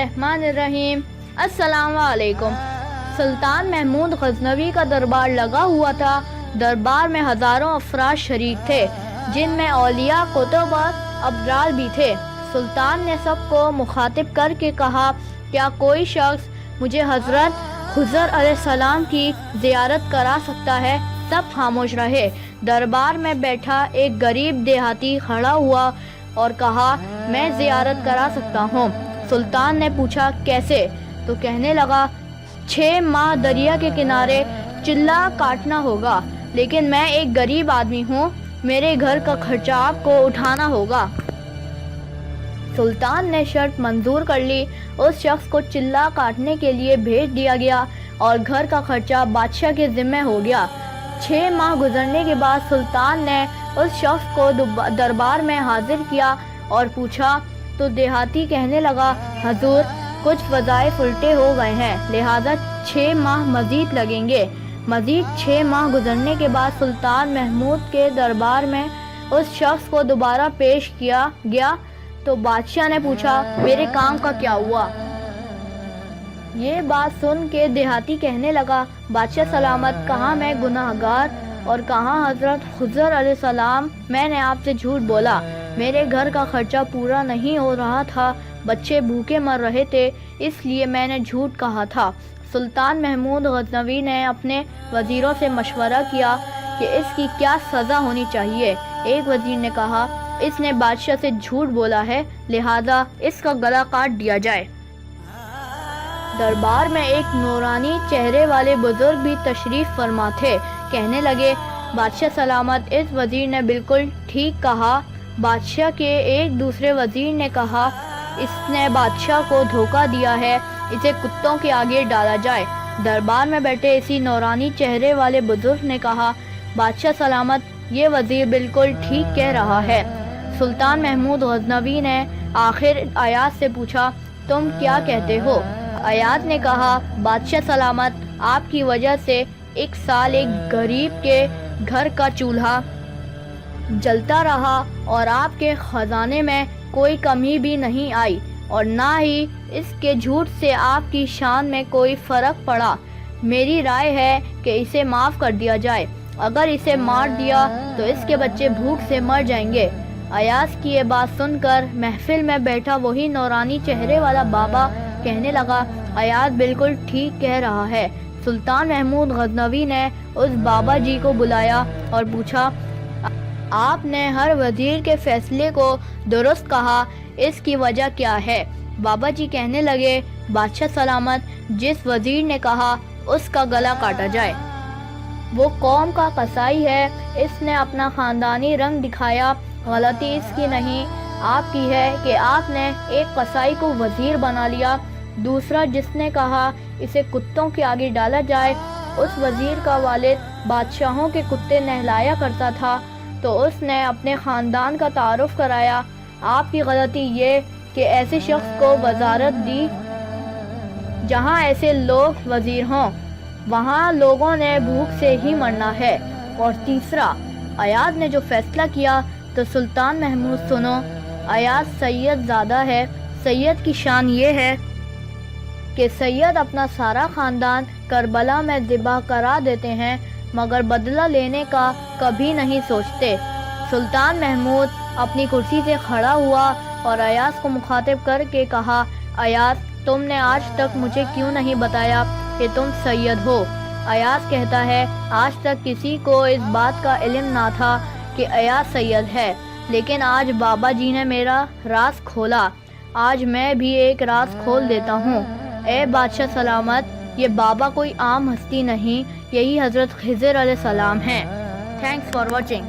बिस्मिल्लाहिर्रहमानिर्रहीम। अस्सलाम वालेकुम। सुल्तान महमूद गजनवी का दरबार लगा हुआ था। दरबार में हज़ारों अफराद शरीक थे, जिनमें औलिया, कुतुब और अबरार भी थे। सुल्तान ने सबको मुखातिब करके कहा, क्या कोई शख्स मुझे हज़रत खुज़र अलैहिस्सलाम की ज़ियारत करा सकता है? सब खामोश रहे। दरबार में बैठा एक गरीब देहाती खड़ा हुआ और कहा, मैं ज़ियारत करा सकता हूँ। सुल्तान ने पूछा, कैसे? तो कहने लगा, 6 माह दरिया के किनारे चिल्ला काटना होगा, लेकिन मैं एक गरीब आदमी हूँ, मेरे घर का खर्चा आपको उठाना होगा। सुल्तान ने शर्त मंजूर कर ली। उस शख्स को चिल्ला काटने के लिए भेज दिया गया और घर का खर्चा बादशाह के ज़िम्मे हो गया। 6 माह गुजरने के बाद सुल्तान ने उस शख्स को दरबार में हाजिर किया और पूछा, तो देहाती कहने लगा, हजूर, कुछ वज़ाइफ उल्टे हो गए हैं, लिहाजा 6 माह मज़ीद लगेंगे। मज़ीद 6 माह गुजरने के बाद सुल्तान महमूद के दरबार में उस शख्स को दोबारा पेश किया गया तो बादशाह ने पूछा, मेरे काम का क्या हुआ? ये बात सुन के देहाती कहने लगा, बादशाह सलामत, कहाँ मैं गुनाहगार और कहाँ हज़रत खुज़र अलैहिस्सलाम। मैंने आपसे झूठ बोला, मेरे घर का खर्चा पूरा नहीं हो रहा था, बच्चे भूखे मर रहे थे, इसलिए मैंने झूठ कहा था। सुल्तान महमूद गजनवी ने अपने वज़ीरों से मशवरा किया कि इसकी क्या सज़ा होनी चाहिए। एक वज़ीर ने कहा, इसने बादशाह से झूठ बोला है, लिहाजा इसका गला काट दिया जाए। दरबार में एक नूरानी चेहरे वाले बुजुर्ग भी तशरीफ़ फरमा थे। कहने लगे, बादशाह सलामत, इस वज़ीर ने बिल्कुल ठीक कहा। बादशाह के एक दूसरे वज़ीर ने कहा, इसने बादशाह को धोखा दिया है, इसे कुत्तों के आगे डाला जाए। दरबार में बैठे इसी नूरानी चेहरे वाले बुजुर्ग ने कहा, बादशाह सलामत, ये वज़ीर बिल्कुल ठीक कह रहा है। सुल्तान महमूद गजनवी ने आखिर अयाज से पूछा, तुम क्या कहते हो? अयाज ने कहा, बादशाह सलामत, आपकी वजह से 1 साल एक गरीब के घर का चूल्हा जलता रहा और आपके खजाने में कोई कमी भी नहीं आई, और ना ही इसके झूठ से आपकी शान में कोई फ़र्क पड़ा। मेरी राय है कि इसे माफ़ कर दिया जाए। अगर इसे मार दिया तो इसके बच्चे भूख से मर जाएंगे। अयाज की ये बात सुनकर महफिल में बैठा वही नूरानी चेहरे वाला बाबा कहने लगा, अयाज बिल्कुल ठीक कह रहा है। सुल्तान महमूद गजनवी ने उस बाबा जी को बुलाया और पूछा, आपने हर वज़ीर के फैसले को दुरुस्त कहा, इसकी वजह क्या है? बाबा जी कहने लगे, बादशाह सलामत, जिस वज़ीर ने कहा उसका गला काटा जाए, वो कौम का कसाई है, इसने अपना ख़ानदानी रंग दिखाया। गलती इसकी नहीं, आपकी है कि आपने एक कसाई को वज़ीर बना लिया। दूसरा, जिसने कहा इसे कुत्तों के आगे डाला जाए, उस वज़ीर का वालिद बादशाहों के कुत्ते नहलाया करता था, तो उसने अपने ख़ानदान का तारुफ कराया। आपकी गलती ये कि ऐसे शख्स को वज़ारत दी जहाँ ऐसे लोग वज़ीर हों, वहाँ लोगों ने भूख से ही मरना है। और तीसरा, अयाज ने जो फैसला किया तो सुल्तान महमूद सुनो, अयाज सैयद ज़ादा है। सैयद की शान ये है कि सैयद अपना सारा ख़ानदान करबला में ज़िबा करा देते हैं, मगर बदला लेने का कभी नहीं सोचते। सुल्तान महमूद अपनी कुर्सी से खड़ा हुआ और अयाज को मुखातिब करके कहा, अयाज, तुमने आज तक मुझे क्यों नहीं बताया कि तुम सैयद हो? अयाज कहता है, आज तक किसी को इस बात का इल्म ना था कि अयाज सैयद है, लेकिन आज बाबा जी ने मेरा राज खोला। आज मैं भी एक राज खोल देता हूँ। ए बादशाह सलामत, ये बाबा कोई आम हस्ती नहीं, यही हज़रत खिज़र अलैहिस्सलाम हैं। Thanks for watching.